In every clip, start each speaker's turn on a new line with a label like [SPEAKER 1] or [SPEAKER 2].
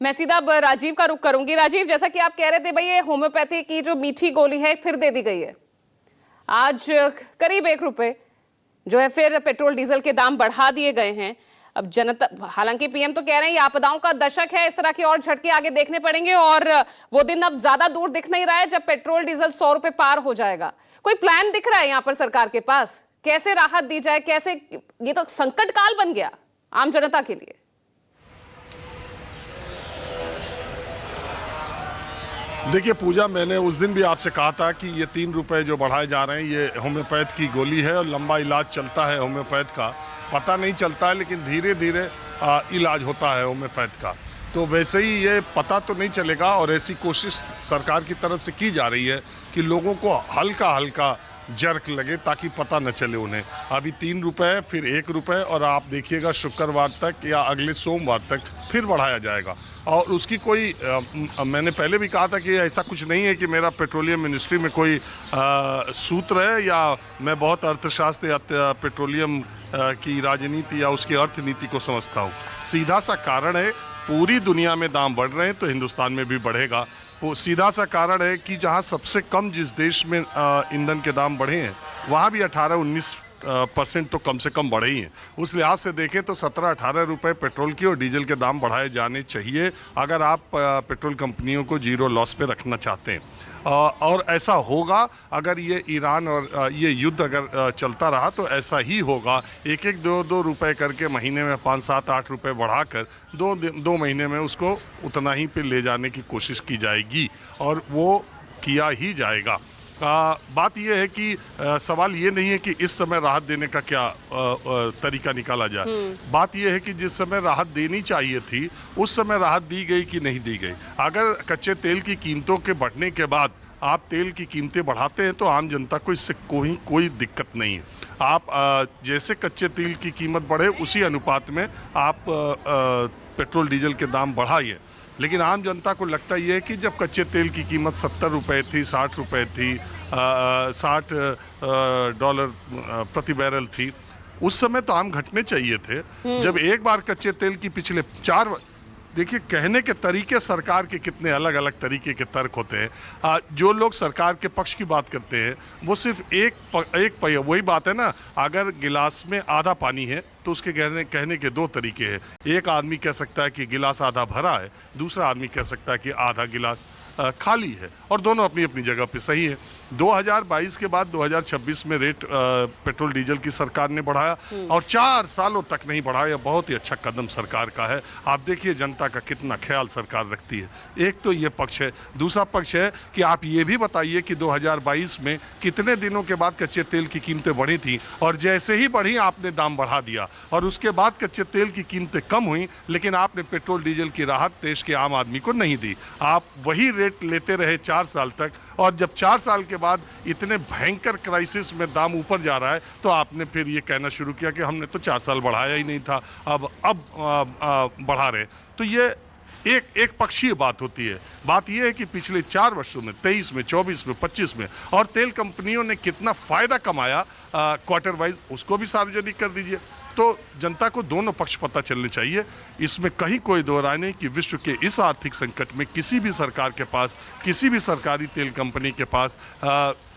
[SPEAKER 1] मैं सीधा अब राजीव का रुख करूंगी। राजीव, जैसा कि आप कह रहे थे भाई, ये होम्योपैथी की जो मीठी गोली है फिर दे दी गई है। आज करीब 1 रुपए जो है फिर पेट्रोल डीजल के दाम बढ़ा दिए गए हैं। अब जनता, हालांकि पीएम तो कह रहे हैं ये आपदाओं का दशक है, इस तरह के और झटके आगे देखने पड़ेंगे और वो दिन अब ज्यादा दूर दिख नहीं रहा है जब पेट्रोल डीजल 100 रुपए पार हो जाएगा। कोई प्लान दिख रहा है यहाँ पर सरकार के पास, कैसे राहत दी जाए? कैसे, ये तो संकट काल बन गया आम जनता के लिए।
[SPEAKER 2] देखिए पूजा, मैंने उस दिन भी आपसे कहा था कि ये 3 रुपए जो बढ़ाए जा रहे हैं ये होम्योपैथ की गोली है और लंबा इलाज चलता है होम्योपैथ का। पता नहीं चलता है लेकिन धीरे धीरे इलाज होता है होम्योपैथ का। तो वैसे ही ये पता तो नहीं चलेगा और ऐसी कोशिश सरकार की तरफ से की जा रही है कि लोगों को हल्का हल्का जर्क लगे ताकि पता न चले उन्हें। अभी 3 रुपए, फिर 1 रुपए और आप देखिएगा शुक्रवार तक या अगले सोमवार तक फिर बढ़ाया जाएगा। और उसकी कोई मैंने पहले भी कहा था कि ऐसा कुछ नहीं है कि मेरा पेट्रोलियम मिनिस्ट्री में कोई सूत्र है या मैं बहुत अर्थशास्त्र या पेट्रोलियम की राजनीति या उसकी अर्थनीति को समझता हूँ। सीधा सा कारण है, पूरी दुनिया में दाम बढ़ रहे हैं तो हिंदुस्तान में भी बढ़ेगा। वो सीधा सा कारण है कि जहाँ सबसे कम जिस देश में ईंधन के दाम बढ़े हैं वहाँ भी 18-19% तो कम से कम बढ़े ही हैं। उस लिहाज से देखें तो 17-18 रुपए पेट्रोल की और डीजल के दाम बढ़ाए जाने चाहिए अगर आप पेट्रोल कंपनियों को जीरो लॉस पे रखना चाहते हैं। और ऐसा होगा अगर ये ईरान और ये युद्ध अगर चलता रहा तो ऐसा ही होगा। 1-2 रुपए करके महीने में 5-7-8 रुपए बढ़ाकर 2 महीने में उसको उतना ही पे ले जाने की कोशिश की जाएगी और वो किया ही जाएगा। बात यह है कि सवाल ये नहीं है कि इस समय राहत देने का क्या तरीका निकाला जाए। बात यह है कि जिस समय राहत देनी चाहिए थी उस समय राहत दी गई कि नहीं दी गई। अगर कच्चे तेल की कीमतों के बढ़ने के बाद आप तेल की कीमतें बढ़ाते हैं तो आम जनता को इससे कोई दिक्कत नहीं है। आप जैसे कच्चे तेल की कीमत बढ़े उसी अनुपात में आप पेट्रोल डीजल के दाम बढ़ाइए। लेकिन आम जनता को लगता ये है कि जब कच्चे तेल की कीमत 70 रुपए थी, 60 रुपए थी, $60 प्रति बैरल थी, उस समय तो आम घटने चाहिए थे। जब एक बार कच्चे तेल की पिछले 4, देखिए कहने के तरीके सरकार के कितने अलग अलग तरीके के तर्क होते हैं। जो लोग सरकार के पक्ष की बात करते हैं वो सिर्फ एक वही बात है ना, अगर गिलास में आधा पानी है तो उसके कहने के 2 तरीके हैं। एक आदमी कह सकता है कि गिलास आधा भरा है, दूसरा आदमी कह सकता है कि आधा गिलास खाली है, और दोनों अपनी अपनी जगह पे सही है। 2022 के बाद 2026 में रेट पेट्रोल डीजल की सरकार ने बढ़ाया और 4 सालों तक नहीं बढ़ाया। बहुत ही अच्छा कदम सरकार का है। आप देखिए जनता का कितना ख्याल सरकार रखती है। एक तो ये पक्ष है। दूसरा पक्ष है कि आप ये भी बताइए कि 2022 में कितने दिनों के बाद कच्चे तेल की कीमतें बढ़ी थी और जैसे ही बढ़ी आपने दाम बढ़ा दिया और उसके बाद कच्चे तेल की कीमतें कम हुई लेकिन आपने पेट्रोल डीजल की राहत देश के आम आदमी को नहीं दी। आप वही रेट लेते रहे 4 साल तक और जब 4 साल के बाद इतने भयंकर क्राइसिस में दाम ऊपर जा रहा है तो आपने फिर ये कहना शुरू किया कि हमने तो 4 साल बढ़ाया ही नहीं था, अब बढ़ा रहे। तो ये एक पक्षीय बात होती है। बात यह है कि पिछले 4 वर्षों में 23 में 24 में 25 में और तेल कंपनियों ने कितना फायदा कमाया क्वार्टर वाइज उसको भी सार्वजनिक कर दीजिए। तो जनता को दोनों पक्ष पता चलने चाहिए। इसमें कहीं कोई दो राय नहीं कि विश्व के इस आर्थिक संकट में किसी भी सरकार के पास, किसी भी सरकारी तेल कंपनी के पास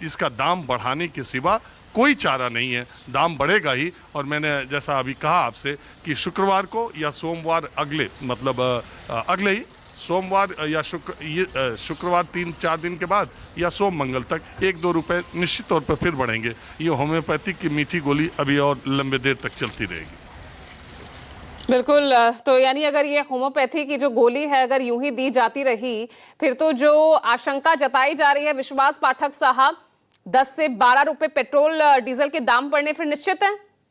[SPEAKER 2] इसका दाम बढ़ाने के सिवा कोई चारा नहीं है। दाम बढ़ेगा ही। और मैंने जैसा अभी कहा आपसे कि शुक्रवार को या सोमवार अगले ही सोमवार या शुक्रवार 3-4 दिन के बाद या सोम मंगल तक 1-2 रुपए निश्चित तौर पर फिर बढ़ेंगे। ये होम्योपैथिक की मीठी गोली अभी और लंबे देर तक चलती रहेगी।
[SPEAKER 1] बिल्कुल। तो यानी अगर ये होम्योपैथी की जो गोली है अगर यूं ही दी जाती रही फिर तो जो आशंका जताई जा रही है विश्वास पाठक साहब, 10 से 12 रुपए पेट्रोल डीजल के दाम बढ़ने फिर निश्चित है।